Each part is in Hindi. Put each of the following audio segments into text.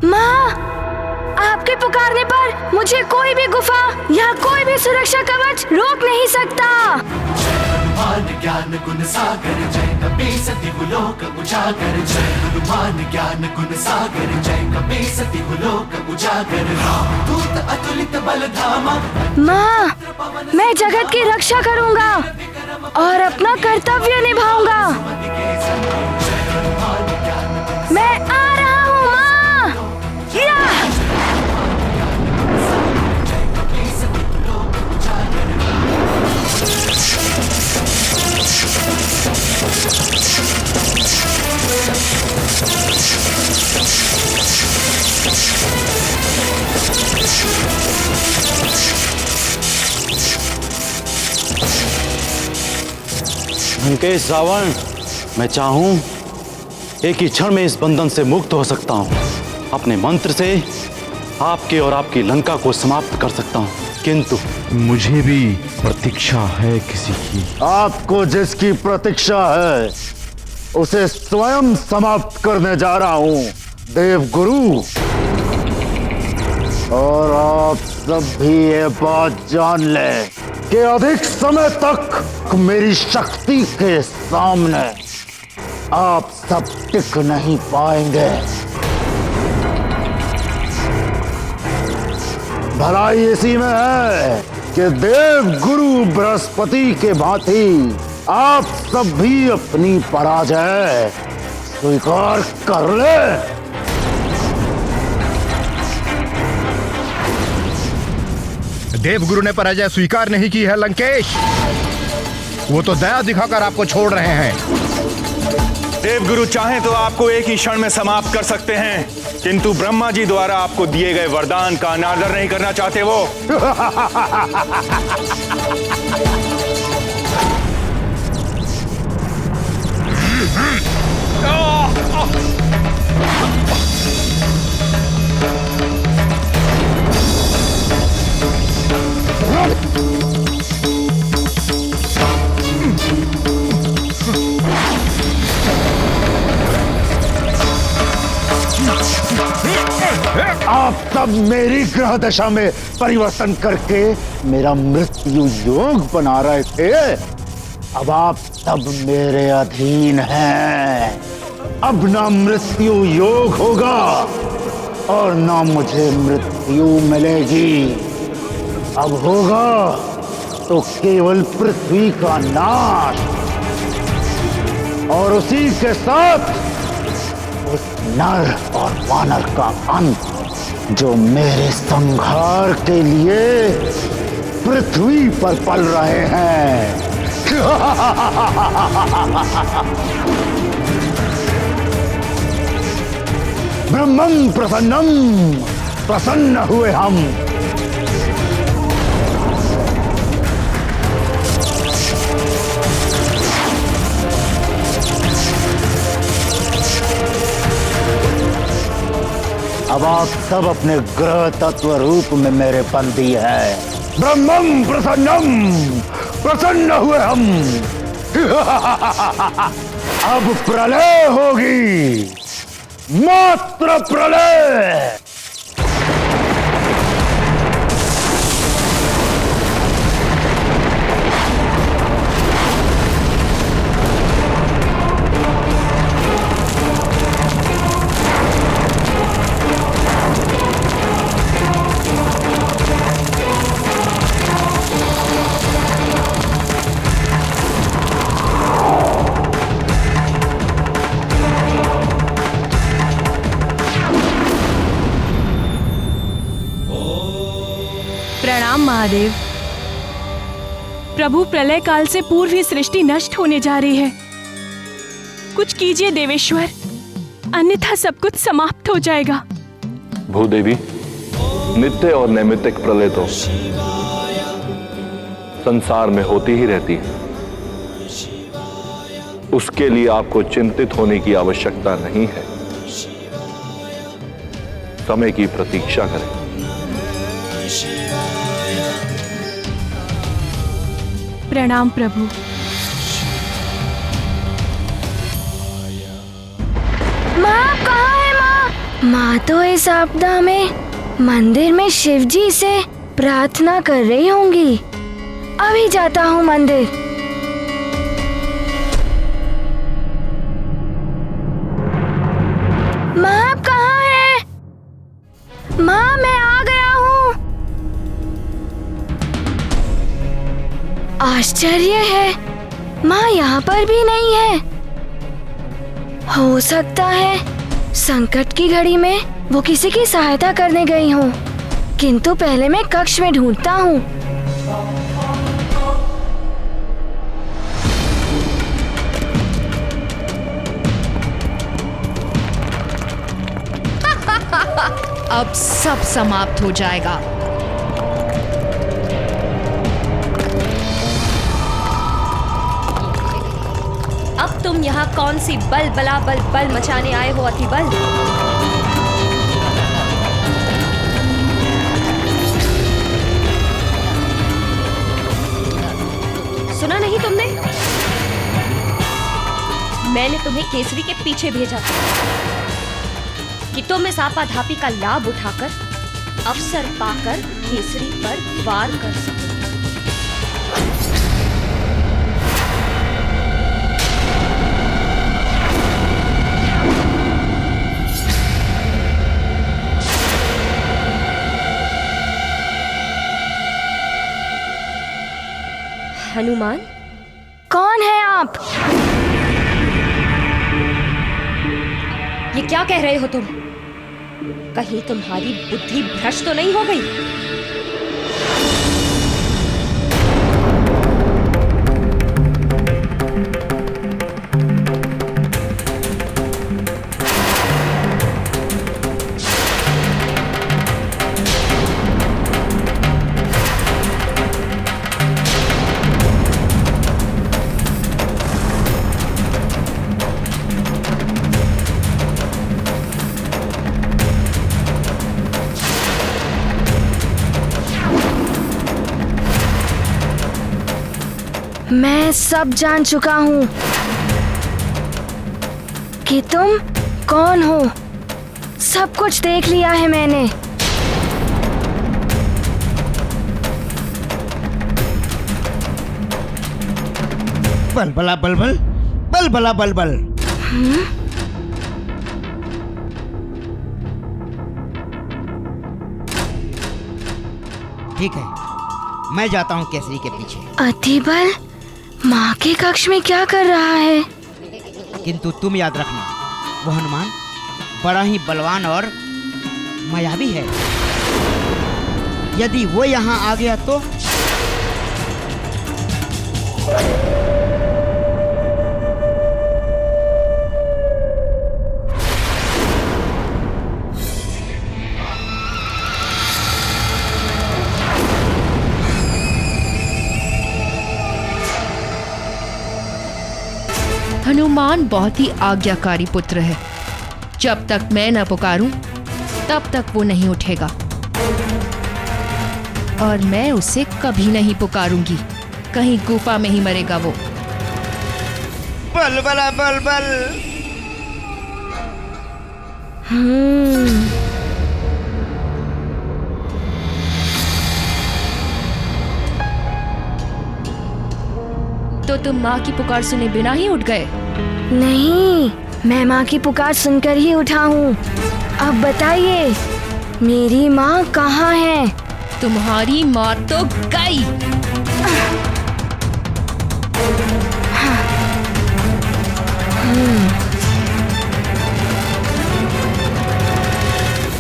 माँ, आपके पुकारने पर मुझे कोई भी गुफा या कोई भी सुरक्षा कवच रोक नहीं सकता। ज्ञान गुण सागर जय कपि सति लोक उजागर, जय हनुमान ज्ञान गुण सागर जय कपि सति लोक उजागर, दूत अतुलित बल धामा। माँ, मैं जगत की रक्षा करूँगा और अपना कर्तव्य निभाऊंगा। मैं आ रहा हूँ माँ। या! लंकेश रावण, मैं चाहूं एक ही क्षण में इस बंधन से मुक्त हो सकता हूं। अपने मंत्र से आपके और आपकी लंका को समाप्त कर सकता हूं, किंतु मुझे भी प्रतीक्षा है किसी की। आपको जिसकी प्रतीक्षा है उसे स्वयं समाप्त करने जा रहा हूं, देवगुरु। और आप सब भी ये बात जान लें कि अधिक समय तक मेरी शक्ति के सामने आप सब टिक नहीं पाएंगे। भलाई इसी में है कि देव गुरु बृहस्पति के भांति आप सब भी अपनी पराजय स्वीकार कर ले। देवगुरु ने पराजय स्वीकार नहीं की है लंकेश, वो तो दया दिखाकर आपको छोड़ रहे हैं। देवगुरु चाहें तो आपको एक ही क्षण में समाप्त कर सकते हैं, किंतु ब्रह्मा जी द्वारा आपको दिए गए वरदान का अनादर नहीं करना चाहते वो। आप सब मेरी ग्रह दशा में परिवर्तन करके मेरा मृत्यु योग बना रहे थे। अब आप सब मेरे अधीन हैं। अब ना मृत्यु योग होगा और ना मुझे मृत्यु मिलेगी। अब होगा तो केवल पृथ्वी का नाश और उसी के साथ उस नर और वानर का अंत जो मेरे संहार के लिए पृथ्वी पर पल रहे हैं। ब्रह्मं प्रसन्नम, प्रसन्न हुए हम। अब आप सब अपने ग्रह तत्व रूप में मेरे बंदी हैं। ब्रह्मं प्रसन्नम, प्रसन्न हुए हम। अब प्रलय होगी, मात्र प्रलय। प्रणाम महादेव। प्रभु, प्रलय काल से पूर्व ही सृष्टि नष्ट होने जा रही है। कुछ कीजिए देवेश्वर, अन्यथा सब कुछ समाप्त हो जाएगा। भूदेवी, नित्य और नैमित्तिक प्रलय तो संसार में होती ही रहती है। उसके लिए आपको चिंतित होने की आवश्यकता नहीं है। समय की प्रतीक्षा करें। प्रणाम प्रभु। माँ तो इस आपदा में मंदिर में शिव जी से प्रार्थना कर रही होंगी। अभी जाता हूँ मंदिर। माँ आप कहाँ हैं? माँ मैं आ गया हूँ। आश्चर्य है, माँ यहाँ पर भी नहीं है। हो सकता है संकट की घड़ी में वो किसी की सहायता करने गई हो। किंतु पहले मैं कक्ष में ढूंढता हूँ। अब सब समाप्त हो जाएगा। अब तुम यहाँ कौन सी बल बला बल बल मचाने आए हो अतिबल? सुना नहीं तुमने? मैंने तुम्हें केसरी के पीछे भेजा था कि तुम इस आपाधापी का लाभ उठाकर अवसर पाकर केसरी पर वार कर सको। हनुमान, कौन है आप? ये क्या कह रहे हो तुम? कहीं तुम्हारी बुद्धि भ्रष्ट तो नहीं हो गई? मैं सब जान चुका हूँ कि तुम कौन हो। सब कुछ देख लिया है मैंने। बलबला बलबल, बलबला बलबल। ठीक है, मैं जाता हूँ केसरी के पीछे। अतिबल माँ के कक्ष में क्या कर रहा है? किंतु तुम याद रखना, वो हनुमान बड़ा ही बलवान और मायावी है। यदि वो यहाँ आ गया तो हनुमान बहुत ही आज्ञाकारी पुत्र है। जब तक मैं न पुकारूं, तब तक वो नहीं उठेगा और मैं उसे कभी नहीं पुकारूंगी। कहीं गुफा में ही मरेगा वो। बलबला बलबल। तो तुम माँ की पुकार सुने बिना ही उठ गए? नहीं, मैं माँ की पुकार सुनकर ही उठा हूँ। अब बताइए, मेरी माँ कहाँ है? तुम्हारी माँ तो गई।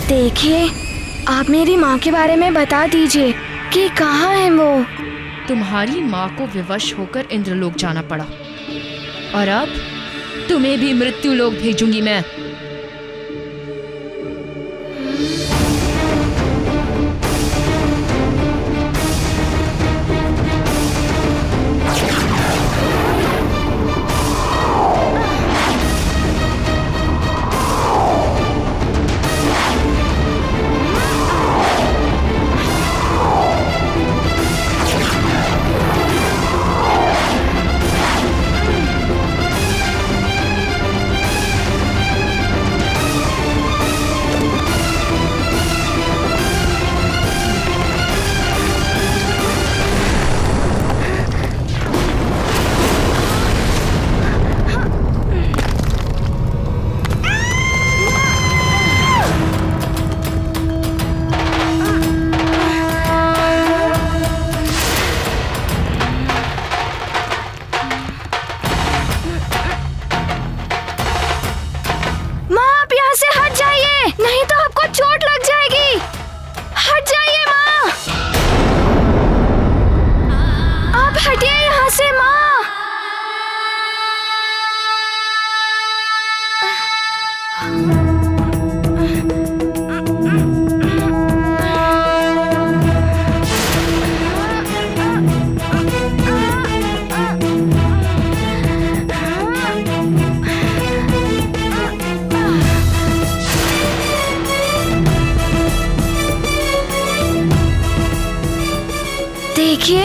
देखिए, आप मेरी माँ के बारे में बता दीजिए कि कहाँ है वो। तुम्हारी माँ को विवश होकर इंद्रलोक जाना पड़ा और अब तुम्हें भी मृत्यु लोक भेजूंगी मैं। देखिए,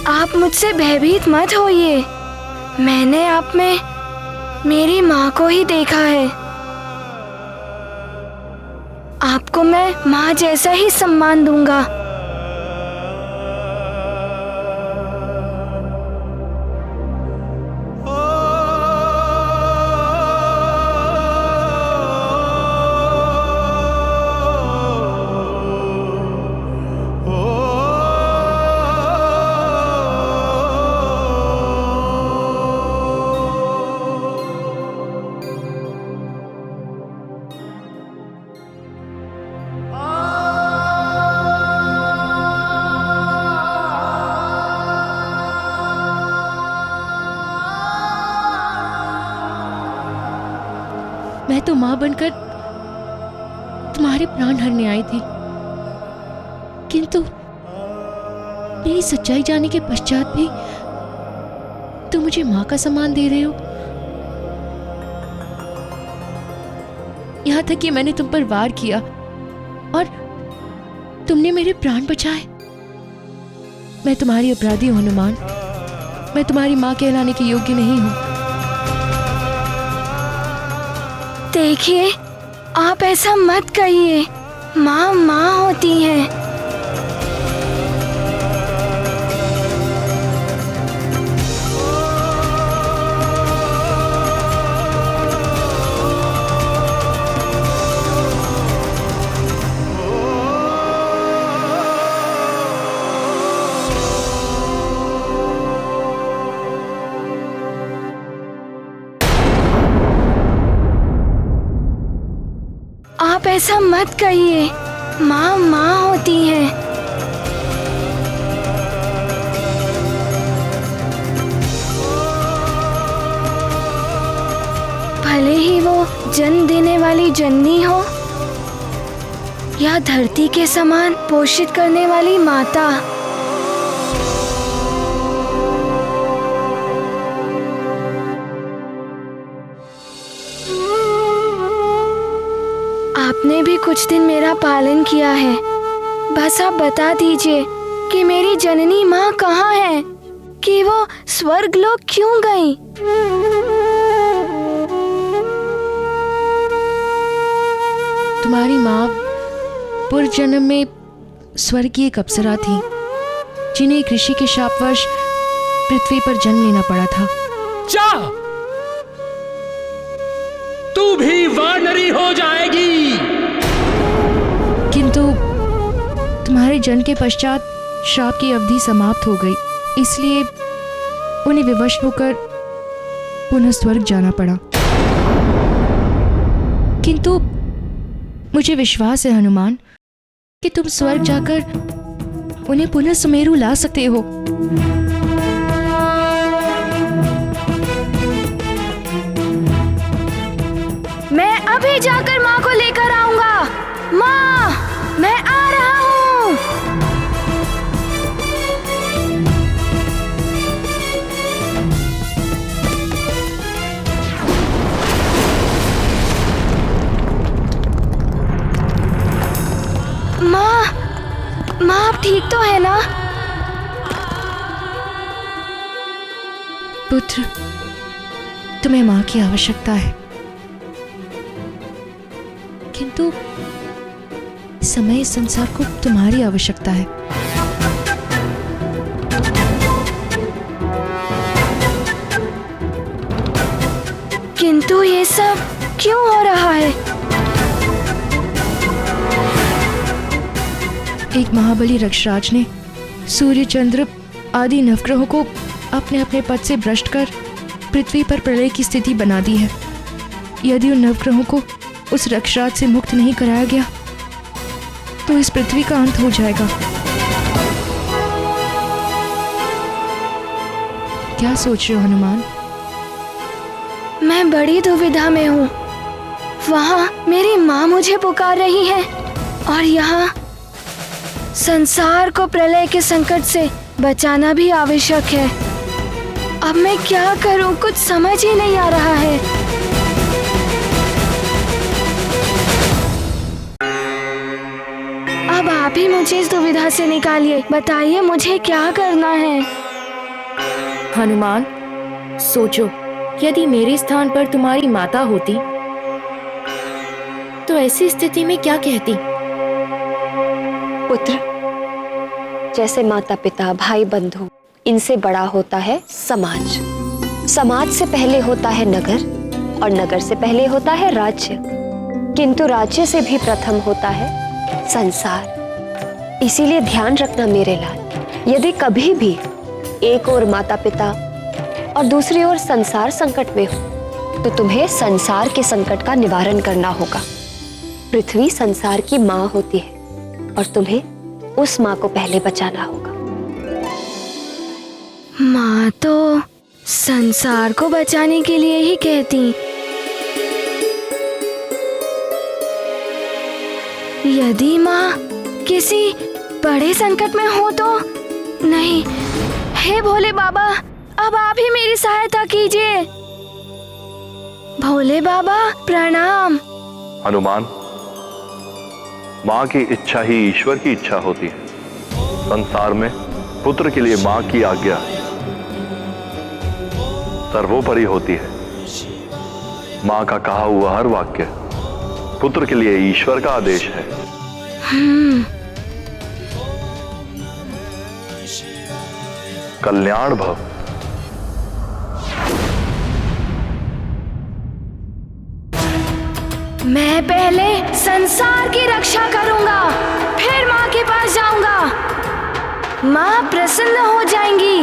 आप मुझसे भयभीत मत होइए। मैंने आप में मेरी माँ को ही देखा है। आपको मैं माँ जैसा ही सम्मान दूंगा। मैं तो माँ बनकर तुम्हारे प्राण हरने आई थी, किंतु मेरी सच्चाई जाने के पश्चात भी तुम मुझे माँ का सम्मान दे रहे हो। यहाँ तक कि मैंने तुम पर वार किया और तुमने मेरे प्राण बचाए। मैं तुम्हारी अपराधी हूँ हनुमान। मैं तुम्हारी माँ कहलाने के योग्य नहीं हूँ। देखिए, आप ऐसा मत कहिए। माँ माँ होती हैं। आप ऐसा मत कहिए। माँ माँ होती हैं। भले ही वो जन्म देने वाली जननी हो या धरती के समान पोषित करने वाली माता। आपने भी कुछ दिन मेरा पालन किया है। बस आप बता दीजिए कि मेरी जननी माँ कहाँ है, कि वो स्वर्गलोक क्यों गई? तुम्हारी माँ पूर्व जन्म में स्वर्ग की एक अप्सरा थी, जिन्हें एक ऋषि के शापवश पृथ्वी पर जन्म लेना पड़ा था। जा, तू भी वानरी हो जाएगी। किंतु तुम्हारे जन्म के पश्चात श्राप की अवधि समाप्त हो गई, इसलिए उन्हें विवश होकर पुनः स्वर्ग जाना पड़ा। किंतु मुझे विश्वास है हनुमान कि तुम स्वर्ग जाकर उन्हें पुनः सुमेरु ला सकते हो। मैं अभी जाकर माँ को लेकर आऊंगा। माँ, मैं आ रहा हूँ। माँ, माँ आप ठीक तो है ना? पुत्र, तुम्हें माँ की आवश्यकता है, किंतु समय इस संसार को तुम्हारी आवश्यकता है। किंतु ये सब क्यों हो रहा है? एक महाबली रक्षराज ने सूर्य, चंद्र आदि नवग्रहों को अपने अपने पद से भ्रष्ट कर पृथ्वी पर प्रलय की स्थिति बना दी है। यदि उन नवग्रहों को उस रक्षराज से मुक्त नहीं कराया गया तो इस पृथ्वी का अंत हो जाएगा। क्या सोच रहे हो हनुमान? मैं बड़ी दुविधा में हूँ। वहाँ मेरी माँ मुझे पुकार रही है और यहाँ संसार को प्रलय के संकट से बचाना भी आवश्यक है। अब मैं क्या करूँ, कुछ समझ ही नहीं आ रहा है। अब आप ही मुझे इस दुविधा से निकालिए, बताइए मुझे क्या करना है। हनुमान, सोचो, यदि मेरे स्थान पर तुम्हारी माता होती तो ऐसी स्थिति में क्या कहती? पुत्र, जैसे माता पिता, भाई बंधु, इनसे बड़ा होता है समाज। समाज से पहले होता है नगर और नगर से पहले होता है राज्य, किंतु राज्य से भी प्रथम होता है संसार। इसीलिए ध्यान रखना मेरे लाल, यदि कभी भी एक ओर माता पिता और दूसरी ओर संसार संकट में हो तो तुम्हें संसार के संकट का निवारण करना होगा। पृथ्वी संसार की माँ होती है और तुम्हें उस माँ को पहले बचाना होगा। माँ तो संसार को बचाने के लिए ही कहती। यदि माँ किसी बड़े संकट में हो तो? नहीं, हे भोले बाबा, अब आप ही मेरी सहायता कीजिए। भोले बाबा प्रणाम। हनुमान, माँ की इच्छा ही ईश्वर की इच्छा होती है। संसार में पुत्र के लिए माँ की आज्ञा सर्वोपरि होती है। माँ का कहा हुआ हर वाक्य पुत्र के लिए ईश्वर का आदेश है। कल्याण भव। मैं पहले संसार की रक्षा करूंगा, फिर माँ के पास जाऊंगा। माँ प्रसन्न हो जाएंगी।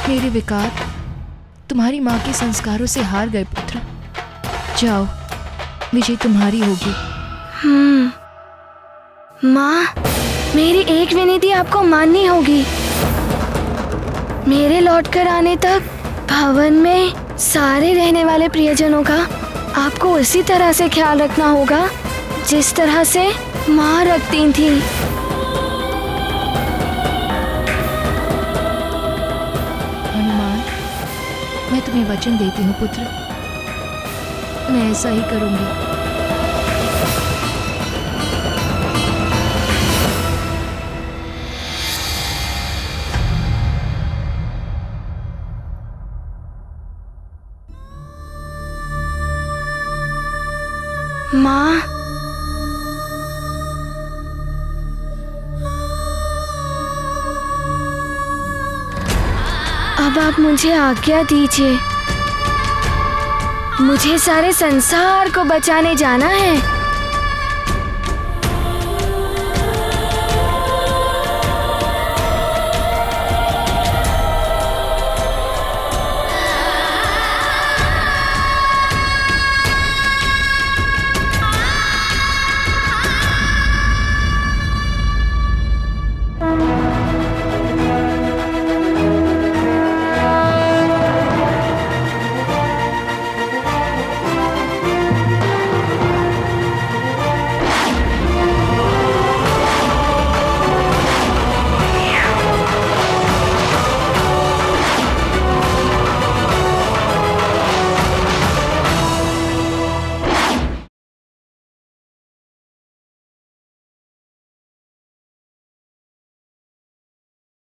मेरे विकार तुम्हारी माँ के संस्कारों से हार गए पुत्र। जाओ, विजय तुम्हारी होगी। माँ, मेरी एक विनती आपको माननी होगी। मेरे लौटकर आने तक भवन में सारे रहने वाले प्रियजनों का आपको उसी तरह से ख्याल रखना होगा जिस तरह से माँ रखती थी। हनुमान, मैं तुम्हें वचन देती हूँ पुत्र, मैं ऐसा ही करूंगी। माँ, अब आप मुझे आज्ञा दीजिए। मुझे सारे संसार को बचाने जाना है।